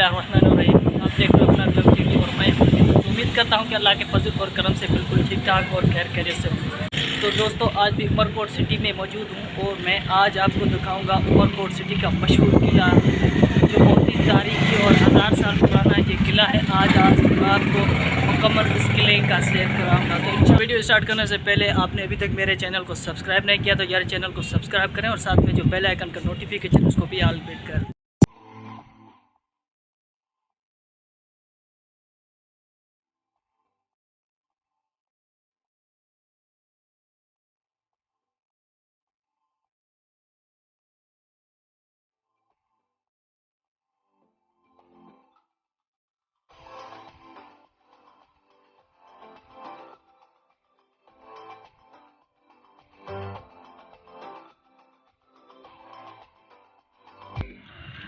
बिस्मिल्लाहिर्रहमानिर्रहीम। आप देख रहे हो अपना ब्लॉग टीवी और मैं उम्मीद करता हूँ कि अल्लाह के फजल और करम से बिल्कुल ठीक ठाक और खैर खैरियत से हूँ। तो दोस्तों, आज भी उमरकोट सिटी में मौजूद हूँ और मैं आज आपको दिखाऊँगा उमरकोट सिटी का मशहूर किला, जो बहुत ही तारीखी और 1000 साल पुराना ये किला है। आज आपको मुकम्मल इस किले का सैर कराऊँगा। तो वीडियो स्टार्ट करने से पहले आपने अभी तक मेरे चैनल को सब्सक्राइब नहीं किया तो यार चैनल को सब्सक्राइब करें और साथ में जो बेल आइकन का नोटिफिकेशन उसको भी ऑल पे कर।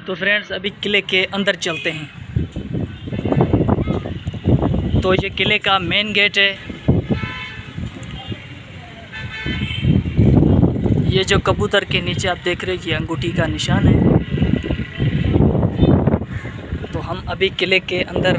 तो फ्रेंड्स, अभी किले के अंदर चलते हैं। तो ये किले का मेन गेट है। ये जो कबूतर के नीचे आप देख रहे हैं ये अंगूठी का निशान है। तो हम अभी किले के अंदर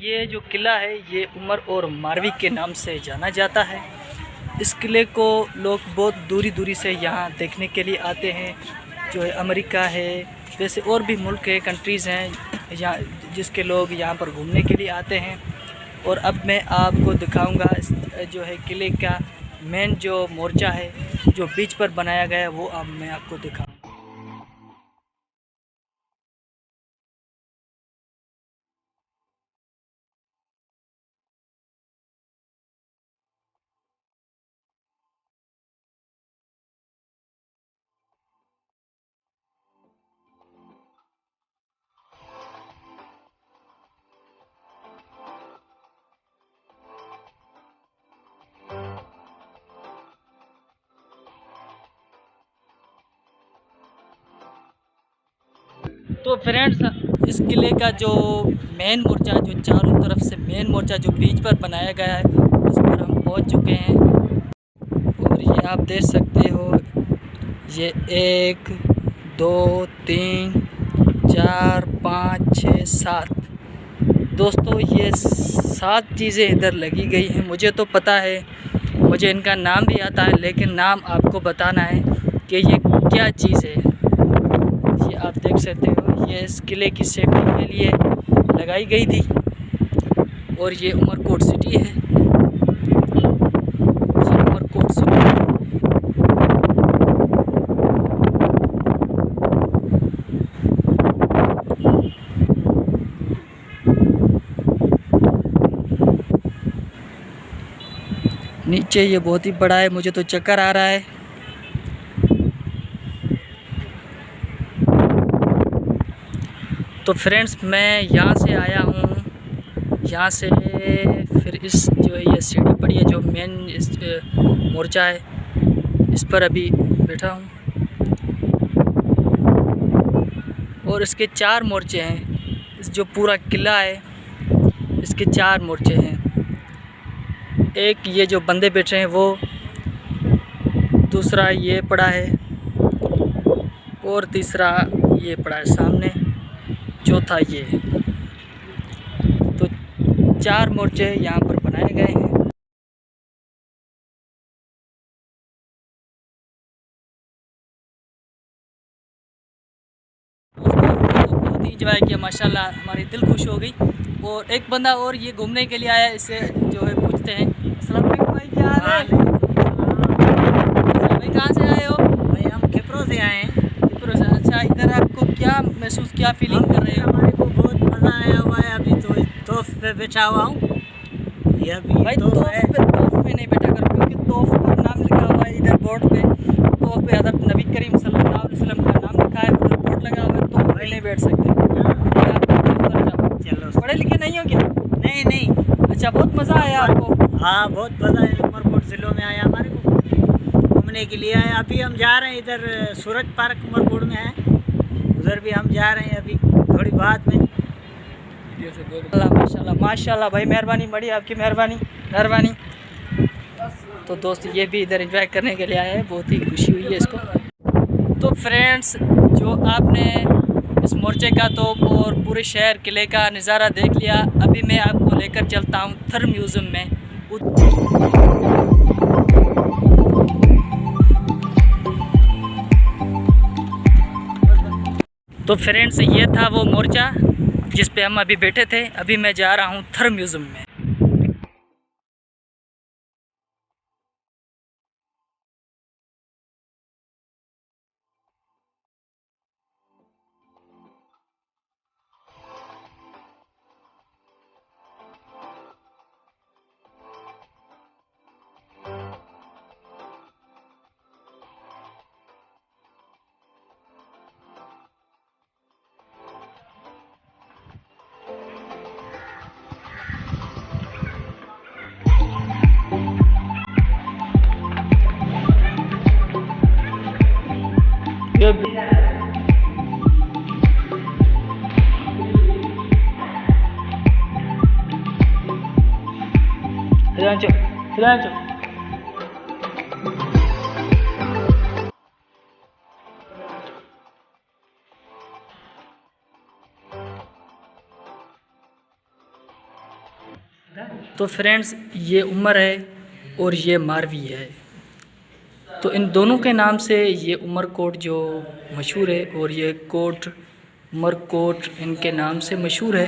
ये जो किला है ये उमर और मारवी के नाम से जाना जाता है। इस किले को लोग बहुत दूरी दूरी से यहाँ देखने के लिए आते हैं। जो है अमेरिका है, वैसे और भी मुल्क है, कंट्रीज़ हैं यहाँ जिसके लोग यहाँ पर घूमने के लिए आते हैं। और अब मैं आपको दिखाऊंगा जो है किले का मेन जो मोर्चा है जो बीच पर बनाया गया है वो अब मैं आपको दिखाऊंगा। तो फ्रेंड्स, इस किले का जो मेन मोर्चा जो चारों तरफ से मेन मोर्चा जो बीच पर बनाया गया है उस पर हम पहुंच चुके हैं। और ये आप देख सकते हो, ये 1 2 3 4 5 6 7 दोस्तों, ये 7 चीज़ें इधर लगी गई हैं। मुझे तो पता है, मुझे इनका नाम भी आता है, लेकिन नाम आपको बताना है कि ये क्या चीज़ है। ये आप देख सकते हो, ये इस किले की सेफ्टी के लिए लगाई गई थी। और ये उमरकोट सिटी है। ये उमरकोट सिटी नीचे ये बहुत ही बड़ा है, मुझे तो चक्कर आ रहा है। तो फ्रेंड्स, मैं यहाँ से आया हूँ, यहाँ से फिर इस जो है ये सीढ़ी पड़ी है जो मेन इस मोर्चा है, इस पर अभी बैठा हूँ। और इसके 4 मोर्चे हैं। इस जो पूरा किला है इसके 4 मोर्चे हैं। एक ये जो बंदे बैठे हैं वो, दूसरा ये पड़ा है और तीसरा ये पड़ा है सामने, चौथा ये है। तो 4 मोर्चे यहाँ पर बनाए गए हैं। बहुत ही इंजॉय किया माशाल्लाह, हमारी दिल खुश हो गई। और एक बंदा और ये घूमने के लिए आया, इससे जो है पूछते हैं। अस्सलाम वालेकुम भाई, क्या हाल है? भाई कहाँ से आए हो? भाई हम खिपरो से आए हैं। खिपरो से। अच्छा, इधर आपको क्या महसूस, क्या फीलिंग कर रहे हो? हमारे को बहुत मज़ा आया हुआ है। अभी तो तोफ पे बैठा हुआ हूँ। ये अभी भाई तो तोफ है। पे नहीं बैठा करो, क्योंकि तोफ पर नाम लिखा हुआ है इधर बोर्ड पे। तोफ पे हज़रत नबी करीम सल्लल्लाहु अलैहि वसल्लम का नाम लिखा है, उधर बोर्ड लगा हुआ है, तोफ पे नहीं बैठ सकते। उधर जाओ। चलो। पढ़े लिखे नहीं हो क्या? नहीं नहीं। अच्छा, बहुत मज़ा आया आपको? हाँ बहुत मज़ा है, उमरकोट ज़िलों में आया हमारे को घूमने के लिए आए। अभी हम जा रहे हैं इधर सूरज पार्क उमरकोट में है, उधर भी हम जा रहे हैं अभी थोड़ी बाद में। माशाल्लाह माशाल्लाह भाई, मेहरबानी, बड़ी आपकी मेहरबानी। तो दोस्त ये भी इधर एंजॉय करने के लिए आए हैं, बहुत ही खुशी हुई है इसको। तो फ्रेंड्स, जो आपने इस मोर्चे का तो और पूरे शहर किले का नज़ारा देख लिया, अभी मैं आपको लेकर चलता हूँ थर म्यूज़ियम में। तो फ्रेंड्स, ये था वो मोर्चा जिस पे हम अभी बैठे थे। अभी मैं जा रहा हूँ थर म्यूज़ियम में। तो फ्रेंड्स, ये उमर है और ये मारवी है। तो इन दोनों के नाम से ये उमरकोट जो मशहूर है, और ये कोट उमरकोट इनके नाम से मशहूर है।